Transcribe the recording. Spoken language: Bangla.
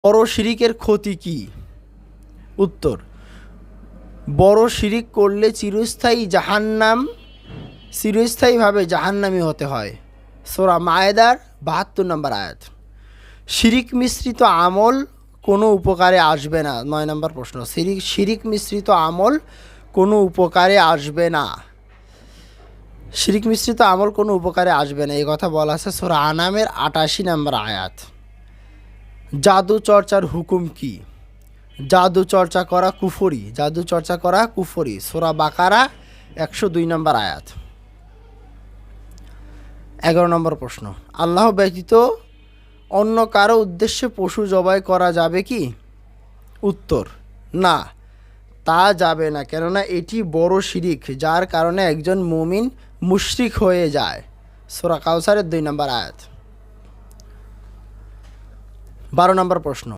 বড় শিরিকের ক্ষতি কি? উত্তর, বড় শিরিক করলে চিরস্থায়ীভাবে জাহান্নামী হতে হয়। সূরা মায়েদার ৭২ নম্বর আয়াত। শিরিক মিশ্রিত আমল কোনো উপকারে আসবে না। ৯ নম্বর প্রশ্ন, শিরিক মিশ্রিত আমল কোনো উপকারে আসবে না। শিরিক মিশ্রিত আমল কোনো উপকারে আসবে না, এই কথা বলা আছে সূরা আনামের ৮৮ নম্বর আয়াত। জাদু চর্চার হুকুম কি? জাদু চর্চা করা কুফরি। সূরা বাকারা ১০২ নম্বর আয়াত। ১১ নম্বর প্রশ্ন, আল্লাহ ব্যতীত অন্য কারো উদ্দেশ্যে পশু জবাই করা যাবে কি? উত্তর, না, তা যাবে না, কেননা এটি বড় শিরিক, যার কারণে একজন মুমিন মুশরিক হয়ে যায়। সূরা কাউসারের ২ নম্বর আয়াত। ১২ নম্বর প্রশ্ন,